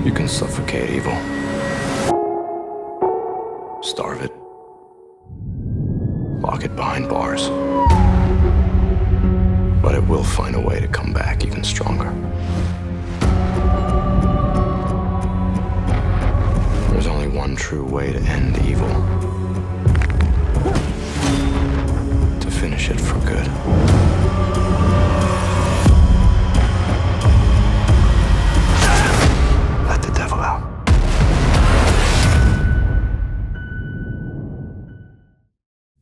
You can suffocate evil. Starve it. Lock it behind bars. But it will find a way to come back even stronger. There's only one true way to end evil. To finish it for good. Let the devil out.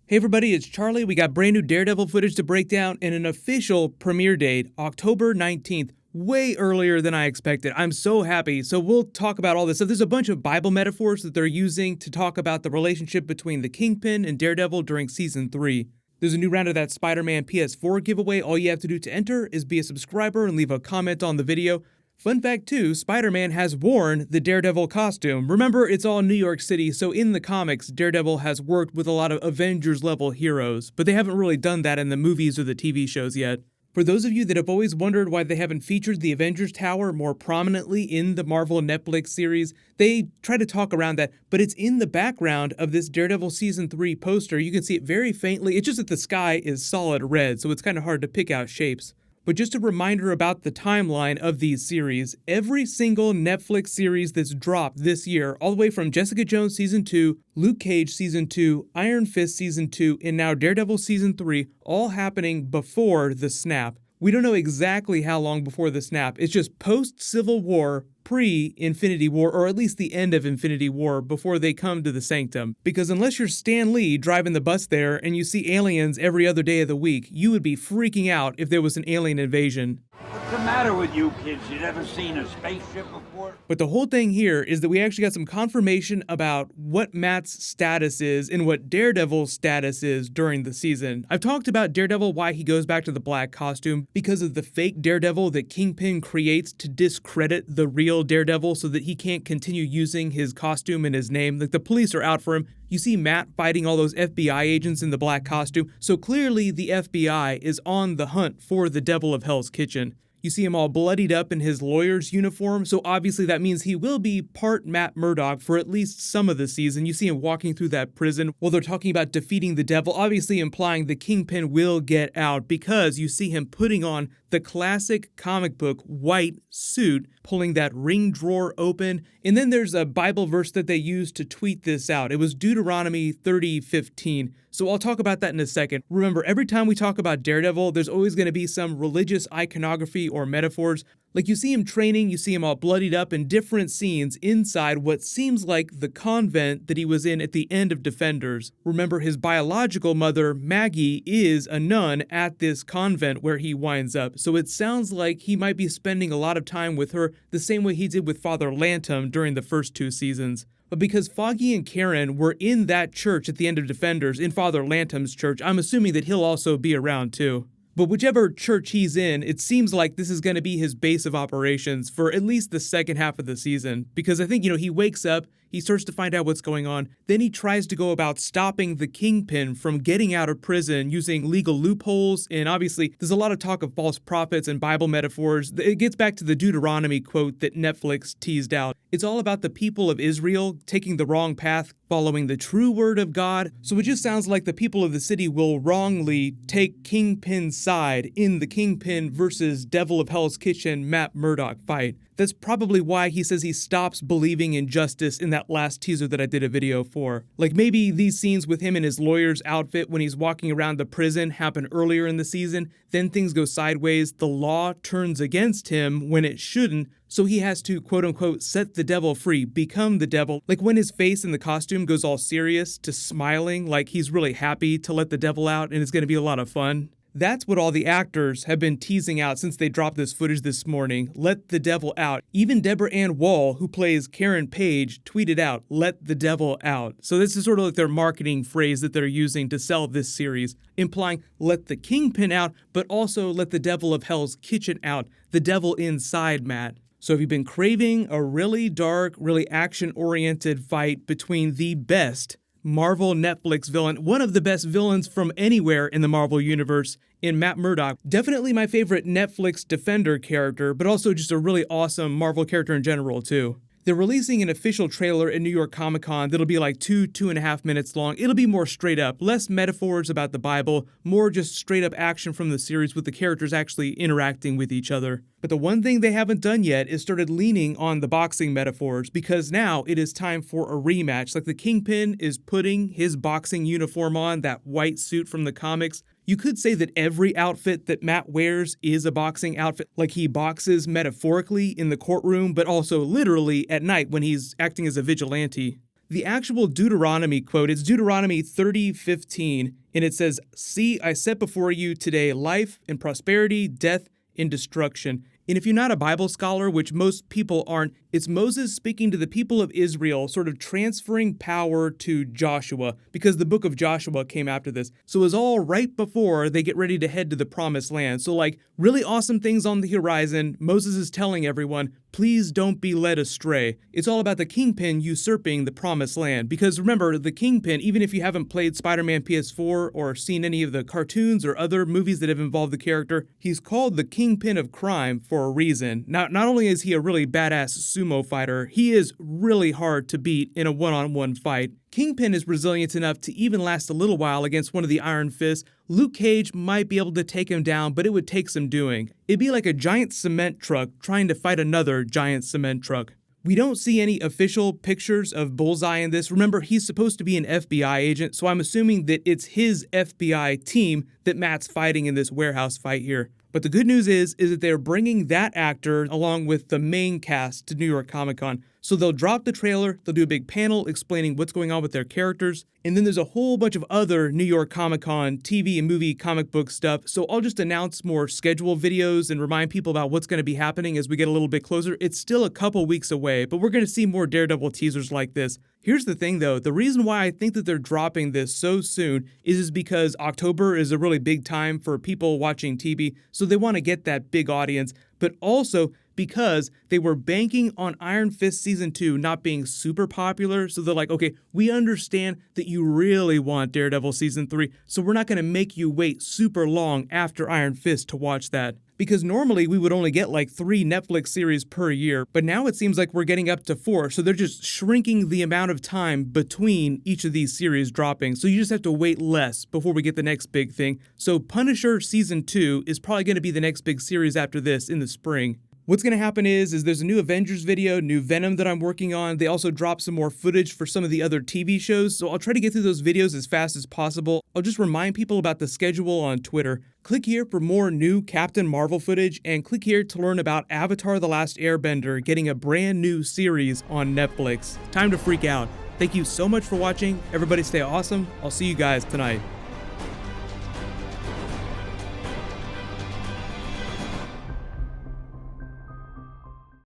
Hey everybody, it's Charlie. We got brand new Daredevil footage to break down and an official premiere date, October 19th. Way earlier than I expected. I'm so happy. So we'll talk about all this stuff. There's a bunch of Bible metaphors that they're using to talk about the relationship between the Kingpin and Daredevil during Season 3. There's a new round of that Spider-Man PS4 giveaway. All you have to do to enter is be a subscriber and leave a comment on the video. Fun fact too, Spider-Man has worn the Daredevil costume. Remember, it's all New York City, so in the comics, Daredevil has worked with a lot of Avengers-level heroes, but they haven't really done that in the movies or the TV shows yet. For those of you that have always wondered why they haven't featured the Avengers Tower more prominently in the Marvel Netflix series, they try to talk around that, but it's in the background of this Daredevil Season 3 poster. You can see it very faintly. It's just that the sky is solid red, so it's kind of hard to pick out shapes. But just a reminder about the timeline of these series, every single Netflix series that's dropped this year, all the way from Jessica Jones Season 2, Luke Cage Season 2, Iron Fist Season 2, and now Daredevil Season 3, all happening before the snap. We don't know exactly how long before the snap. It's just post-Civil War, pre-Infinity War, or at least the end of Infinity War, before they come to the Sanctum. Because unless you're Stan Lee driving the bus there and you see aliens every other day of the week, you would be freaking out if there was an alien invasion. What's the matter with you kids? You never seen a spaceship before? But the whole thing here is that we actually got some confirmation about what Matt's status is and what Daredevil's status is during the season. I've talked about Daredevil, why he goes back to the black costume, because of the fake Daredevil that Kingpin creates to discredit the real Daredevil so that he can't continue using his costume and his name. Like, the police are out for him. You see Matt fighting all those FBI agents in the black costume, so clearly the FBI is on the hunt for the Devil of Hell's Kitchen. You see him all bloodied up in his lawyer's uniform, so obviously that means he will be part Matt Murdock for at least some of the season. You see him walking through that prison while they're talking about defeating the devil, obviously implying the Kingpin will get out because you see him putting on the classic comic book white suit, pulling that ring drawer open. And then there's a Bible verse that they used to tweet this out. It was Deuteronomy 30:15. So I'll talk about that in a second. Remember, every time we talk about Daredevil, there's always going to be some religious iconography or metaphors. Like, you see him training, you see him all bloodied up in different scenes inside what seems like the convent that he was in at the end of Defenders. Remember, his biological mother, Maggie, is a nun at this convent where he winds up. So it sounds like he might be spending a lot of time with her the same way he did with Father Lantom during the first two seasons. But because Foggy and Karen were in that church at the end of Defenders, in Father Lantom's church, I'm assuming that he'll also be around too. But whichever church he's in, it seems like this is going to be his base of operations for at least the second half of the season. Because I think, he wakes up, he starts to find out what's going on, then he tries to go about stopping the Kingpin from getting out of prison using legal loopholes, and obviously there's a lot of talk of false prophets and Bible metaphors. It gets back to the Deuteronomy quote that Netflix teased out. It's all about the people of Israel taking the wrong path, following the true word of God, so it just sounds like the people of the city will wrongly take Kingpin's side in the Kingpin versus Devil of Hell's Kitchen Matt Murdock fight. That's probably why he says he stops believing in justice in that last teaser that I did a video for. Like, maybe these scenes with him in his lawyer's outfit when he's walking around the prison happen earlier in the season, then things go sideways, the law turns against him when it shouldn't, so he has to, quote-unquote, set the devil free, become the devil. Like when his face in the costume goes all serious to smiling like he's really happy to let the devil out and it's going to be a lot of fun. That's what all the actors have been teasing out since they dropped this footage this morning. Let the devil out. Even Deborah Ann Wall, who plays Karen Page, tweeted out, let the devil out. So this is sort of like their marketing phrase that they're using to sell this series, implying let the Kingpin out, but also let the Devil of Hell's Kitchen out, the devil inside Matt. So if you've been craving a really dark, really action-oriented fight between the best Marvel Netflix villain, one of the best villains from anywhere in the Marvel Universe, in Matt Murdock. Definitely my favorite Netflix Defender character, but also just a really awesome Marvel character in general, too. They're releasing an official trailer in New York Comic Con that'll be like 2.5 minutes long. It'll be more straight up, less metaphors about the Bible, more just straight up action from the series with the characters actually interacting with each other. But the one thing they haven't done yet is started leaning on the boxing metaphors, because now it is time for a rematch. Like the Kingpin is putting his boxing uniform on, that white suit from the comics. You could say that every outfit that Matt wears is a boxing outfit, like he boxes metaphorically in the courtroom, but also literally at night when he's acting as a vigilante. The actual Deuteronomy quote, it's Deuteronomy 30:15, and it says, "See, I set before you today life and prosperity, death and destruction." And if you're not a Bible scholar, which most people aren't, it's Moses speaking to the people of Israel, sort of transferring power to Joshua, because the book of Joshua came after this. So it's all right before they get ready to head to the promised land. So like really awesome things on the horizon. Moses is telling everyone, please don't be led astray. It's all about the Kingpin usurping the promised land. Because remember, the Kingpin, even if you haven't played Spider-Man PS4 or seen any of the cartoons or other movies that have involved the character, he's called the Kingpin of crime for a reason. Not only is he a really badass sumo fighter, he is really hard to beat in a one-on-one fight. Kingpin is resilient enough to even last a little while against one of the Iron Fists. Luke Cage might be able to take him down, but it would take some doing. It'd be like a giant cement truck trying to fight another giant cement truck. We don't see any official pictures of Bullseye in this. Remember, he's supposed to be an FBI agent, so I'm assuming that it's his FBI team that Matt's fighting in this warehouse fight here. But the good news is that they're bringing that actor along with the main cast to New York Comic Con. So they'll drop the trailer, they'll do a big panel explaining what's going on with their characters, and then there's a whole bunch of other New York Comic Con TV and movie comic book stuff. So I'll just announce more schedule videos and remind people about what's going to be happening as we get a little bit closer. It's still a couple weeks away, but we're going to see more Daredevil teasers like this. Here's the thing though, the reason why I think that they're dropping this so soon is because October is a really big time for people watching TV, so they want to get that big audience, but also because they were banking on Iron Fist Season 2 not being super popular, so they're like, okay, we understand that you really want Daredevil Season 3, so we're not going to make you wait super long after Iron Fist to watch that. Because normally we would only get like 3 Netflix series per year, but now it seems like we're getting up to 4, so they're just shrinking the amount of time between each of these series dropping, so you just have to wait less before we get the next big thing. So Punisher Season 2 is probably going to be the next big series after this in the spring. What's going to happen is there's a new Avengers video, new Venom that I'm working on. They also dropped some more footage for some of the other TV shows, so I'll try to get through those videos as fast as possible. I'll just remind people about the schedule on Twitter. Click here for more new Captain Marvel footage, and click here to learn about Avatar: The Last Airbender getting a brand new series on Netflix. Time to freak out. Thank you so much for watching. Everybody stay awesome. I'll see you guys tonight.